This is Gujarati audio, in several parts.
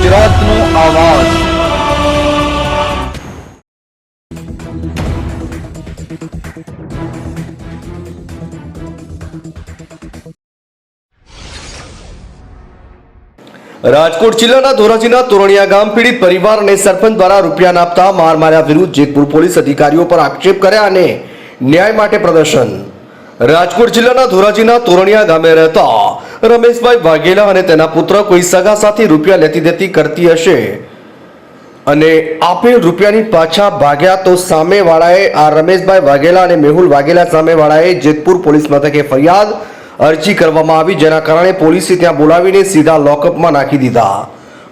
ગુજરાતનો આવાજ। રાજકોટ જિલ્લાના ધોરાજીના તોરણિયા ગામ પીડિત પરિવાર અને સરપંચ દ્વારા રૂપિયા ન આપતા માર માર્યા વિરુદ્ધ જેતપુર પોલીસ અધિકારીઓ પર આક્ષેપ કર્યા અને ન્યાય માટે પ્રદર્શન। રાજકોટ જિલ્લાના ધોરાજીના તોરણિયા ગામે રહેતા રમેશભાઈ વાઘેલા અને તેના પુત્ર કોઈ સગા સાથે રૂપિયા લેતી દેતી કરતી હશે અને આપેલ રૂપિયાની પાછા ભાગ્યા તો સામેવાળાએ આ રમેશભાઈ વાઘેલા અને મેહુલ વાઘેલા સામેવાળાએ જેતપુર પોલીસ મથકે ફરિયાદ અરજી કરવામાં આવી, જેના કારણે પોલીસે ત્યાં બોલાવીને સીધા લોકઅપમાં નાખી દીધા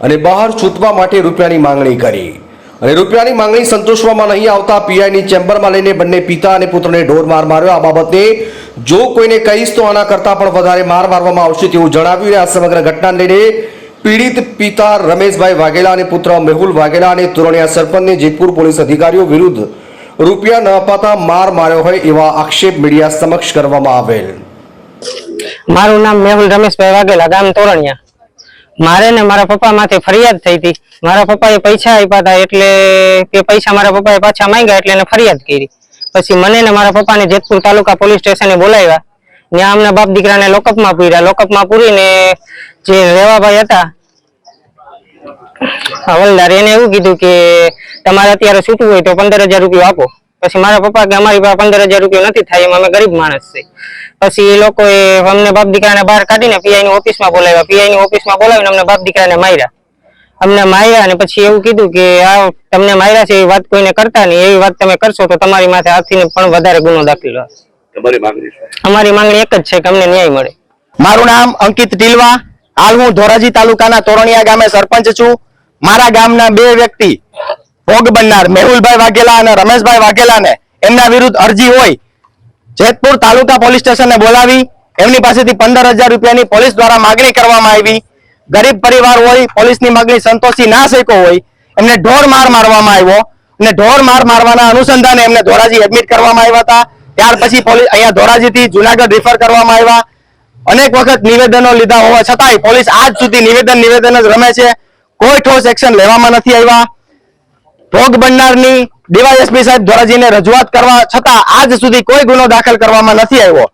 અને બહાર છૂટવા માટે રૂપિયાની માંગણી કરી અને રૂપિયાની માંગણી સંતોષવામાં નહીં આવતા પીઆઈની ચેમ્બરમાં લઈને બંને પિતા અને પુત્રને ઢોર માર માર્યો। આ બાબતે જો કોઈને કહીશ તો આના કરતા પણ વધારે માર મારવામાં આવશે તેવું જણાવ્યું। આ સમગ્ર ઘટનાને લઈને પીડિત પિતા રમેશભાઈ વાઘેલા અને પુત્ર મેહુલ વાઘેલા અને તોરણિયા સરપંચને જેતપુર પોલીસ અધિકારીઓ વિરુદ્ધ રૂપિયા ન અપાતા માર માર્યો હોય એવા આક્ષેપ મીડિયા સમક્ષ કરવામાં આવેલ। મારું નામ મેહુલ રમેશભાઈ વાઘેલા, ગામ તોરણિયા। મારે ને મારા પપ્પા માંથી ફરિયાદ થઈ હતી। મારા પપ્પાએ પૈસા આપ્યા હતા એટલે તે પૈસા મારા પપ્પાએ પાછા માંગ્યા એટલે એને ફરિયાદ કરી। પછી મને ને મારા પપ્પાને જેતપુર તાલુકા પોલીસ સ્ટેશને બોલાવ્યા। ત્યાં અમને બાપ દીકરાને લોકઅપમાં પૂર્યા। લોકઅપમાં પૂરીને જે રેવાભાઈ હતા હવલદાર, એને એવું કીધું કે તમારે અત્યારે છૂટવું હોય તો 15,000 રૂપિયા આપો। પછી મારા પપ્પા કે અમારી પાસે 15,000 રૂપિયા નથી થાય, એમ અમે ગરીબ માણસ છે। પછી એ લોકોએ અમને બાપ દીકરાને બહાર કાઢીને પીઆઈની ઓફિસમાં બોલાવ્યા। પીઆઈની ઓફિસમાં બોલાવીને અમને બાપ દીકરાને માર્યા। અમને માર્યા અને પછી એવું કીધું કે આ તમને માર્યા છે એ વાત કોઈને કરતા નહીં, એવી વાત તમે કરશો તો તમારી માથે આથીને પણ વધારે ગુનો દાખલ થશે। અમારી માંગણી એક જ છે કે અમને ન્યાય મળે। મારું નામ અંકિત ટીલવા, હાલ હું ધોરાજી તાલુકાના તોરણિયા ગામે સરપંચ છું। મારા ગામના બે વ્યક્તિ ભોગ બનનાર મેહુલભાઈ વાઘેલા અને રમેશભાઈ વાઘેલાને એમના વિરુદ્ધ અરજી હોય જેતપુર તાલુકા પોલીસ સ્ટેશને બોલાવી એમની પાસેથી 15,000 રૂપિયાની પોલીસ દ્વારા માગણી કરવામાં આવી। ગરીબ પરિવાર હોય, પોલીસની માગણી સંતોષી ના શક્યો હોય, એમને ઢોર માર મારવામાં આવ્યો અને ઢોર માર મારવાના અનુસંધાને એમને ધોરાજી એડમિટ કરવામાં આવ્યા હતા। ત્યાર પછી પોલીસ અહીંયા ધોરાજીથી જુનાગઢ રિફર કરવામાં આવ્યા। અનેક વખત નિવેદનો લીધા હોવા છતાંય પોલીસ આજ સુધી નિવેદન જ રમે છે, કોઈ ઠોસ એક્શન લેવામાં નથી આવ્યા। ભોગ બનનારની ડીવાયએસપી સાહેબ ધોરાજીને રજૂઆત કરવા છતાં આજ સુધી કોઈ ગુનો દાખલ કરવામાં નથી આવ્યો।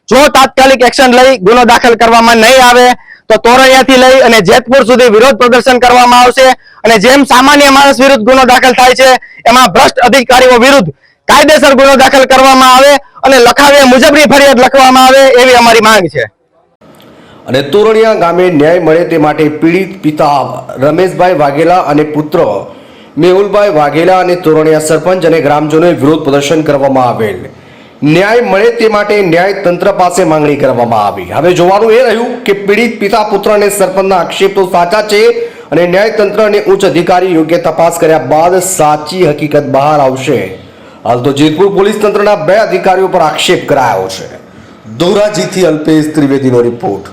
જો તાત્કાલિક એક્શન લઈ ગુનો દાખલ કરવામાં નહીં આવે તો તોરણિયાથી લઈ અને જેતપુર સુધી વિરોધ પ્રદર્શન કરવામાં આવશે અને જેમ સામાન્ય માણસ વિરુદ્ધ ગુનો દાખલ થાય છે એમાં ભ્રષ્ટ અધિકારીઓ વિરુદ્ધ કાયદેસર ગુનો દાખલ કરવામાં આવે અને લખાવ્યા મુજબની ફરિયાદ લખવામાં આવે એવી અમારી માંગ છે। અને તોરણિયા ગામે ન્યાય મળે તે માટે પીડિત પિતા રમેશભાઈ વાઘેલા અને પુત્ર મેહુલભાઈ વાઘેલા અને તોરણિયા સરપંચ અને ગ્રામજનોએ વિરોધ પ્રદર્શન કરવામાં આવેલ। ન્યાય મળે તે માટે ન્યાય તંત્ર પાસે માંગણી કરવામાં આવી। હવે જોવાનું એ રહ્યું કે પીડિત પિતા પુત્ર અને સરપંચના આક્ષેપ તો સાચા છે અને ન્યાય તંત્ર અને ઉચ્ચ અધિકારી યોગ્ય તપાસ કર્યા બાદ સાચી હકીકત બહાર આવશે। હાલ તો જેતપુર પોલીસ તંત્રના 2 અધિકારીઓ પર આક્ષેપ કરાયો છે। ધોરાજીથી અલ્પેશ ત્રિવેદીનો રિપોર્ટ।